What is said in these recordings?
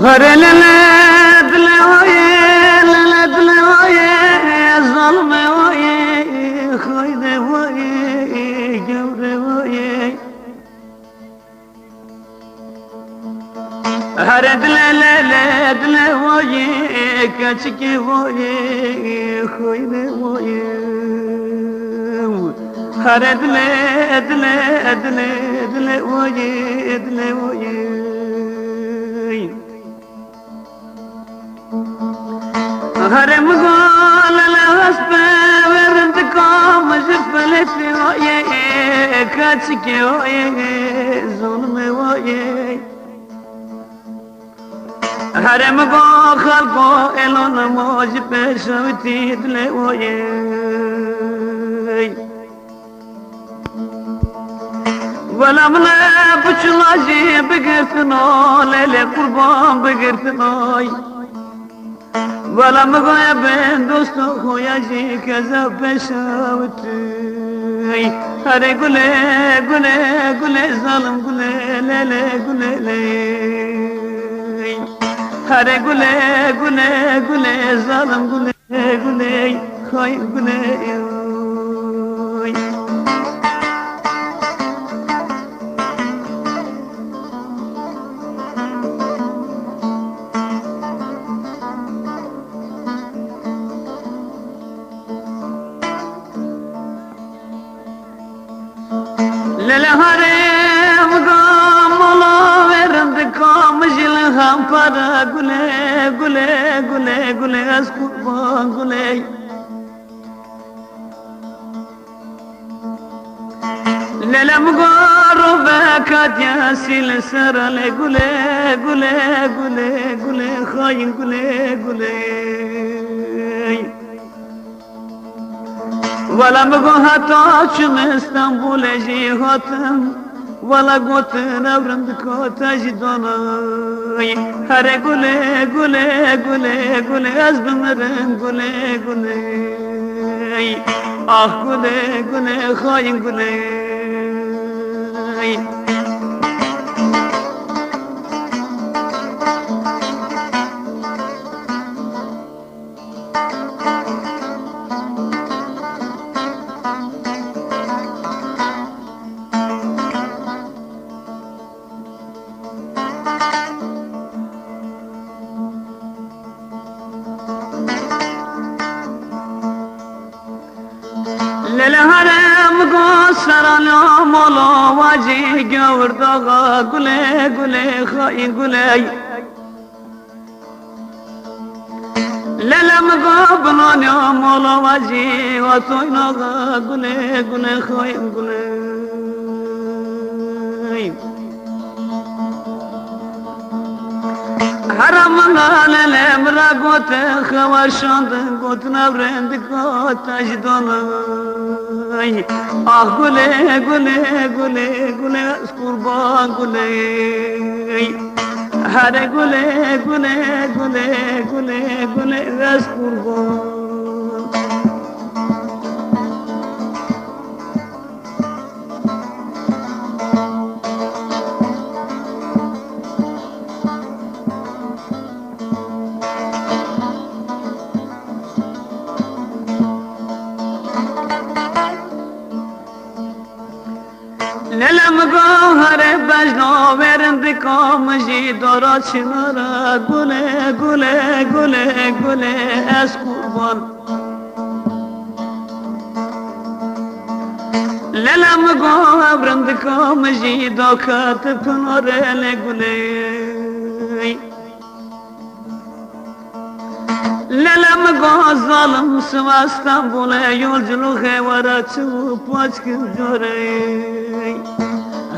هر للد لويه للد لويه ظلم ويه خيد ويه جور ويه هر للد لويه كتك ويه خيد ويه هر للد ويه ويه هرم قول الهسبة وردكم شفلتي ويه كاتشكي ويه ظلم ويه هرم قول خلقو إلون موج بشوتي دلي ويه ولا منا بچلاجي بقرتنو ليلي قربان بقرتنو ولا مغايا بين دوستو خويا جي كذا بشاوتي هري قولي قولي قولي ظالم قولي ليلي قولي لي هري قولي قولي قولي ظالم قولي قولي خاي قولي للهرم قام الله ورد قام جلهم فرا قولي قولي قولي قولي اسكت قولي للم قارب كات ياسيل سرالي قولي قولي قولي قولي خاين قولي قولي ولا مقهتا شم اسطنبول جي هاتم ولا قوت نورند كوتا جدوناي هري قولي قولي قولي قولي أزب مرن قولي قولي قولي قولي خاين قولي للهرم قصر العملا واجي قور دغا قولي قولي خاين قولي للم قابلون عملا واجي وطوينا قولي قولي خاين قولي حرمنا للمرا قوت خواشاند قوت نبرند قوت اجدوناي قولي قولي قولي قولي قربان قولي هري قولي قولي قولي قولي قولي قربان للم قهر بجنو ورند قام جي دورا چنارا قولي قولي قولي قولي اس قربان للم قهر ورند قام جي دوكات کناره لگولي للم قهر ظالم سوا استنبول yolculuk hevara çup açkın jore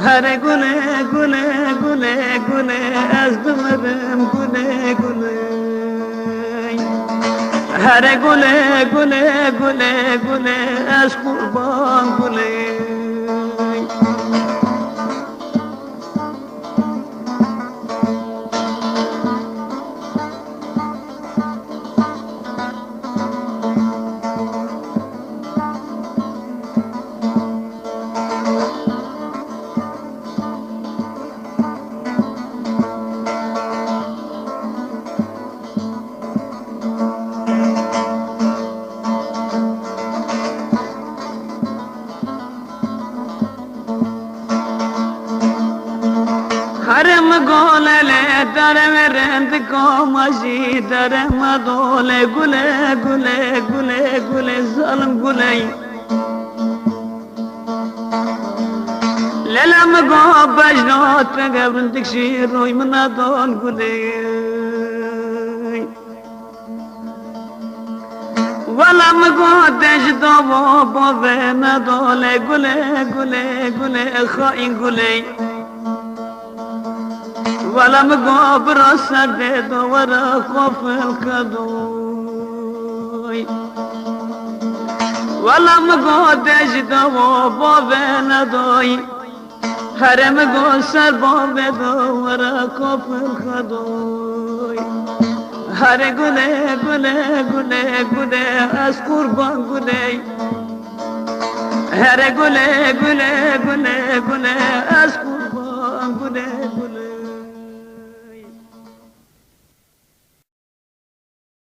هر گله گله گله گله از دمرم گله گله هر گله گله گله گله از قربان گله هرم گله درم رند کامجی درم دوله گله گله گله گله ظالم گله للم گو بجنات قبرندك شير روي من دول گله ولم گو دجدو بوين دوله گله گله گله خائن گله ولم گو برسر دو ورا خوف الكدوي ولم گو دجدو بوين دوي هرم گو سر دو ورا خوف الكدوي هر گله گله گله گله از قربان گله هر گله گله گله گله از قربان گله گله